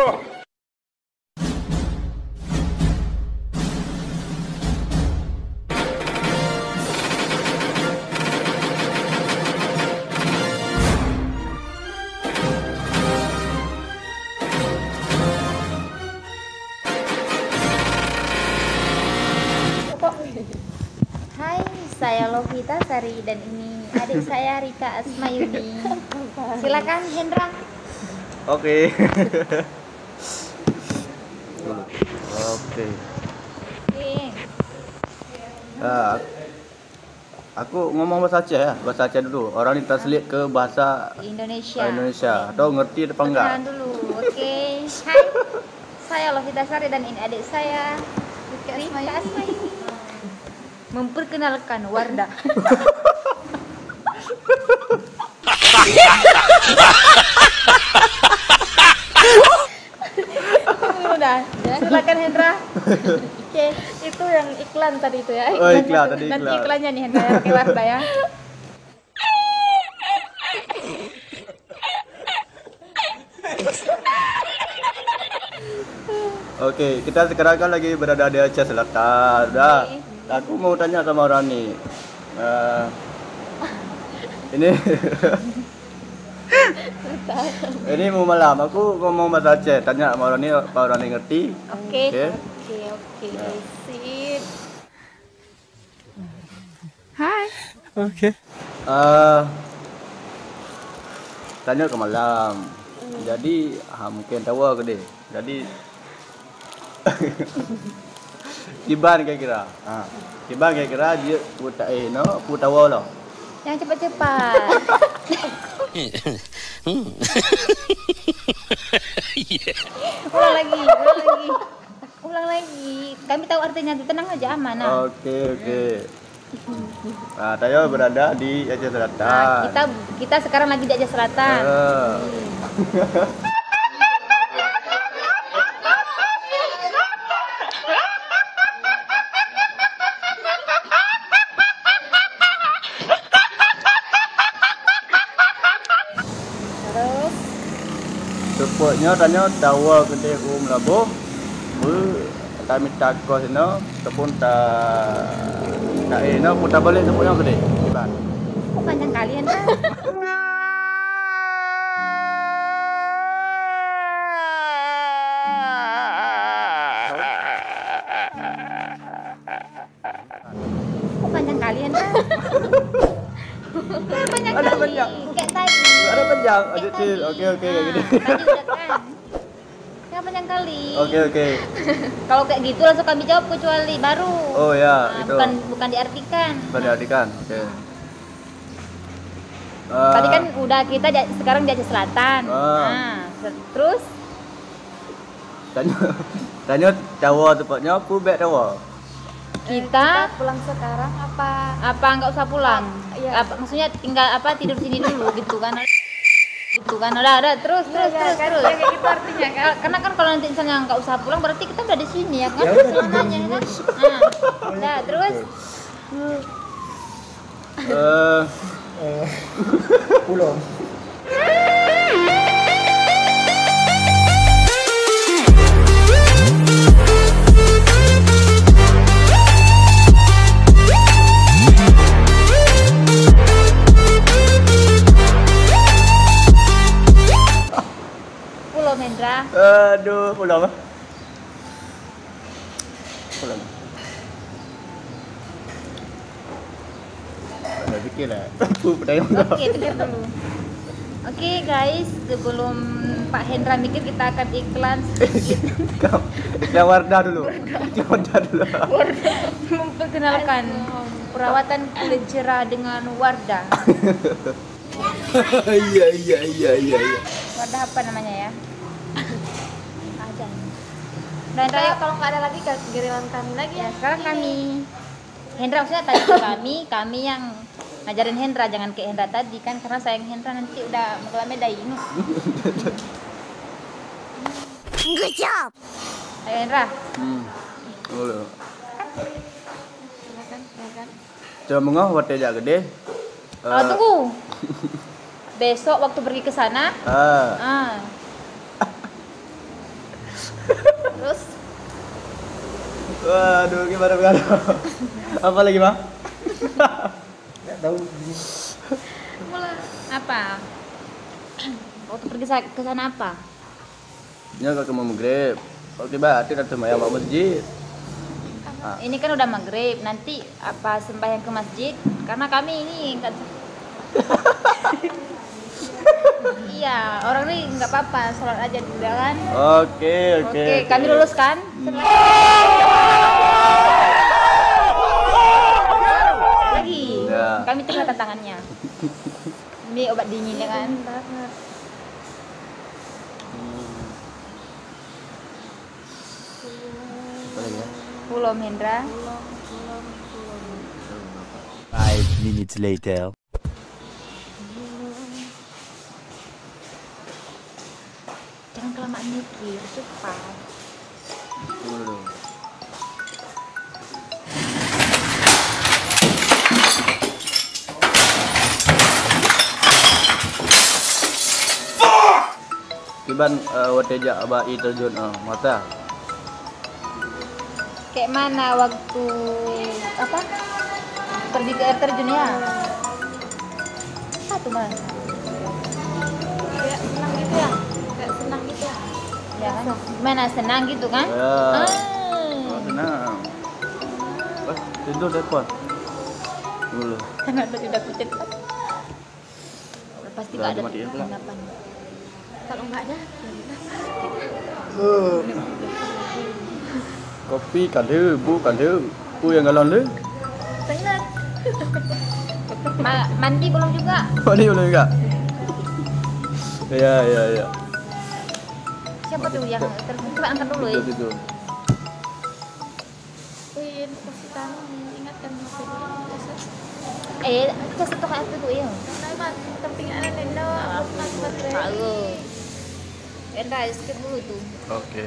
Hai, saya Lovita Sari dan ini adik saya Rika Asmayuni. Silakan Hendra. Oke. Oke. Aku ngomong bahasa Aceh ya, bahasa Aceh dulu. Orang ini translate ke bahasa Indonesia. Atau ngerti apa enggak? Perkenalan dulu. Oke. Hai. Saya Lovita Sari dan ini adik saya Rika Asmayuni. Memperkenalkan Wardah. Udah, silakan Hendra. Oke, itu yang iklan tadi itu ya. Iklan tadi. Nanti iklannya nih Hendra ya, pakai Wardah ya. Oke, kita sekarang kan lagi berada di Aceh Selatan. Dah, aku mau tanya sama orang nih. Ini ini mau malam. Aku ngomong bahasa Aceh. Tanya sama orang ini, apa orang ini ngerti? Oke. Sip. Hai. Oke. Tanya ke malam. Jadi, mungkin tahu ke deh. Jadi Kiban kira-kira. Kiban kira-kira dia putawa loh. Yang cepat-cepat. Ulang lagi. Kami tahu artinya, tenang aja, aman. Oke. Nah, Tayo berada di Aceh Selatan. Nah, kita sekarang lagi di Aceh Selatan. Terus Sepatnya tanya tawa gede labuh. Kami takut sino ataupun tak putar balik sepatnya gede. Kiban. kok panjang kalian kan? Kok panjang kalian kan? Panjang Ada kali. panjang. Kayak tadi. Ada panjang, ada Kayak kecil. tadi. Oke kayak gini. Tadi udah kan. Yang panjang kali. Oke. Kalau kayak gitu langsung kami jawab kecuali baru. Oh ya, Nah, itu. bukan diartikan. Bukan diartikan. Oke. Tadi kan udah kita sekarang di Aceh Selatan. Ah. Nah, terus tanya tawa tepatnya apa bet tawa? kita pulang sekarang apa? nggak usah pulang? Iya. Maksudnya tinggal tidur sini dulu gitu kan? Udah terus. Kayak gitu artinya kan. Karena kan kalau nanti misalnya nggak usah pulang berarti kita udah di sini ya kan? Ya udah, Selamanya kan? Nah, terus Pulang. Pulau Mendra. Aduh, pulang. Ada fikir lah. Aku pedayang. Oke, pikir dulu. Oke guys, sebelum Pak Hendra mikir kita akan iklan sedikit. Iklan Wardah dulu. Memperkenalkan perawatan kulit cerah dengan Wardah. Iya. Wardah apa namanya ya? Aja. Dan Raya, Kalau nggak ada lagi giliran kami lagi ya ya. sekarang kami Hendra maksudnya tadi kami yang ngajarin Hendra, jangan kayak Hendra tadi kan, karena sayang Hendra nanti udah mengalami dainu. Good job. Ayo Hendra. Boleh. Silakan. Coba mengah waktu aja gede. Tunggu. Besok waktu pergi ke sana, Terus Waduh, gimana? Apa lagi, Bang? Enggak tahu. mulai Apa? Waktu pergi ke sana apa? Ya kalau mau maghrib. Oke, berarti ada sembahyang mau masjid. Ini kan udah maghrib, nanti apa sembahyang ke masjid? Karena kami ini enggak iya, orang ini nggak apa-apa, sholat aja dulu kan. Oke. Oke, kami lulus kan? Lagi, Ya. kami tinggal tantangannya. Ini obat dingin ya kan? banget. Apa lagi ya? Pulau Hendra. 5 minutes later. Jangan kelamaan mikir, cepat. Tunggu dulu. Kiban wateja abai terjun mata. Kayak mana waktu apa? Pergi ke air terjun ya? Satu mas. Kayak senang gitu ya. Kayak senang gitu ya. Ya kan? Gimana senang gitu kan? Ya. Ah. Oh, tenang. Tidur telepon. Dulu. Karena tadi udah kucet. Pasti Udah gak ada dimatiin pula. penginapan. Kalau enggak ada, Kopi kadeu, bu kadeu. Bu yang galon lu. bener. Mandi belum juga? Mandi belum enggak? Iya. Siapa tuh yang telepon? Coba angkat dulu ya. Itu. Win, kasih tahu ingatkan besok. Kasih tuh kayak itu ya. Karena emang samping anak Nendo, aku mas baterai. Tahu. Enda skip dulu tuh. Oke.